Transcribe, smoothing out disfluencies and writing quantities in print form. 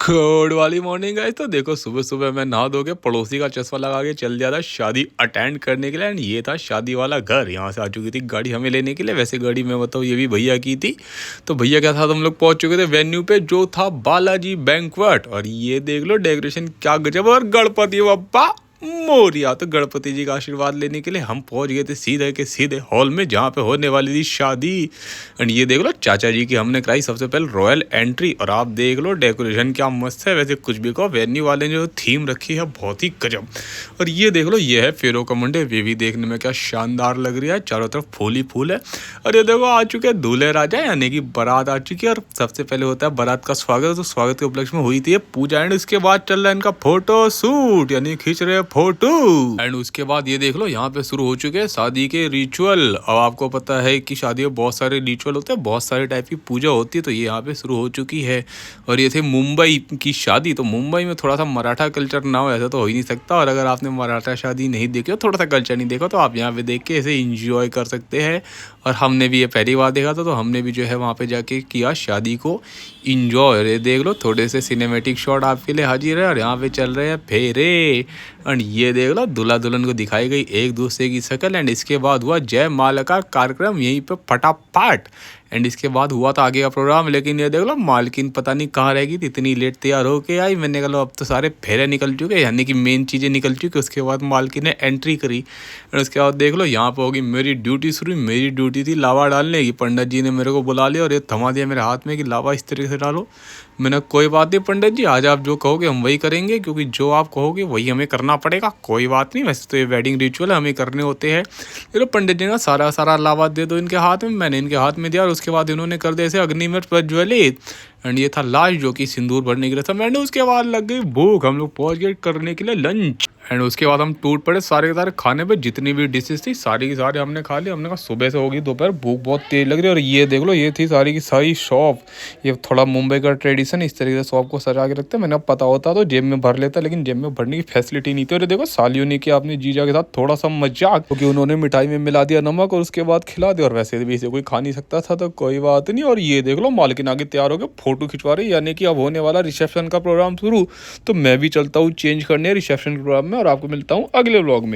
Good वाली morning guys. तो देखो सुबह सुबह मैं नहा धो के पड़ोसी का चश्मा लगा के चल दिया था शादी अटेंड करने के लिए। एंड ये था शादी वाला घर। यहाँ से आ चुकी थी गाड़ी हमें लेने के लिए। वैसे गाड़ी मैं बताऊँ ये भी भैया की थी। तो भैया क्या था, तो हम लोग पहुंच चुके थे वेन्यू पे जो था बालाजी बैंक्वेट। और ये देख लो डेकोरेशन क्या गजब। और गणपति बप्पा मोरिया। तो गणपति जी का आशीर्वाद लेने के लिए हम पहुंच गए थे सीधे के सीधे हॉल में जहाँ पे होने वाली थी शादी। एंड ये देख लो चाचा जी की हमने कराई सबसे पहले रॉयल एंट्री। और आप देख लो डेकोरेशन क्या मस्त है। वैसे कुछ भी कहो, वेन्यू वाले ने जो थीम रखी है बहुत ही गजब। और ये देख लो ये है फेरों का मंडे। वे भी देखने में क्या शानदार लग रही है। चारों तरफ फूल ही फूल है। और ये देखो आ चुके हैं दूल्हे राजा, यानी कि बारात आ चुकी है। और सबसे पहले होता है बारात का स्वागत। तो स्वागत के उपलक्ष्य में हुई थी पूजा। एंड उसके बाद चल रहा है इनका फोटो शूट, यानी खींच रहे फोटो। एंड उसके बाद ये देख लो यहाँ पे शुरू हो चुके हैं शादी के रिचुअल। अब आपको पता है कि शादी में बहुत सारे रिचुअल होते हैं, बहुत सारे टाइप की पूजा होती है। तो ये यहाँ पे शुरू हो चुकी है। और ये थे मुंबई की शादी। तो मुंबई में थोड़ा सा मराठा कल्चर ना हो ऐसा तो हो ही नहीं सकता। और अगर आपने मराठा शादी नहीं देखी हो, थोड़ा सा कल्चर नहीं देखा, तो आप यहाँ पे देख के इसे इंजॉय कर सकते हैं। और हमने भी ये पहली बार देखा था, तो हमने भी जो है वहाँ पे जाके किया शादी को इंजॉय। ये देख लो थोड़े से सिनेमेटिक शॉट आपके लिए हाजिर है। और यहाँ पे चल रहे हैं फेरे। एंड ये देख लो दूल्हा दुल्हन को दिखाई गई एक दूसरे की शक्ल। एंड इसके बाद हुआ जयमाला का कार्यक्रम यहीं पे फटाफट। एंड इसके बाद हुआ था आगे का प्रोग्राम। लेकिन ये देख लो मालकिन पता नहीं कहाँ रहेगी थी, इतनी लेट तैयार होके आई। मैंने कहा लो अब तो सारे फेरे निकल चुके, यानी कि मेन चीज़ें निकल चुकी। उसके बाद मालकिन ने एंट्री करी। एंड उसके बाद देख लो यहाँ पर होगी मेरी ड्यूटी शुरू। मेरी ड्यूटी थी लावा डालने की। पंडित जी ने मेरे को बुला लिया और ये थमा दिया मेरे हाथ में कि लावा इस तरीके से डालो। मैंने कोई बात नहीं पंडित जी, आज आप जो कहोगे हम वही करेंगे, क्योंकि जो आप कहोगे वही हमें करना पड़ेगा। कोई बात नहीं, वैसे तो ये वेडिंग रिचुअल है, हमें करने होते हैं। फिर पंडित जी ने सारा सारा लावा दे दो इनके हाथ में। मैंने इनके हाथ में दिया और उसके बाद इन्होंने कर दिया इसे अग्निमठ प्रज्वलित। एंड ये था लास्ट जो कि सिंदूर भरने के लिए था। मैंने उसके बाद लग गई भूख, हम लोग पहुंच गए करने के लिए लंच। एंड उसके बाद हम टूट पड़े सारे के सारे खाने पे। जितनी भी डिशेस थी सारी की सारी हमने खा ली। हमने कहा सुबह से होगी दोपहर, भूख बहुत तेज लग रही है। और ये देख लो ये थी सारी की सारी शॉप। ये थोड़ा मुंबई का ट्रेडिशन, इस तरीके से शॉप को सजा के रखते हैं। मैंने पता होता तो जेब में भर लेता, लेकिन जेब में भरने की फैसिलिटी नहीं थी। और देखो सालियों ने किया अपने जीजा के साथ थोड़ा सा मजाक, क्योंकि उन्होंने मिठाई में मिला दिया नमक और उसके बाद खिला दिया। और वैसे भी इसे कोई खा नहीं सकता था, तो कोई बात नहीं। और ये देख लो मालकिन आगे तैयार हो गए फोटो खिंचवा रही, यानी कि अब होने वाला रिसेप्शन का प्रोग्राम शुरू। तो मैं भी चलता हूँ चेंज करने रिसेप्शन के प्रोग्राम में, और आपको मिलता हूँ अगले व्लॉग में।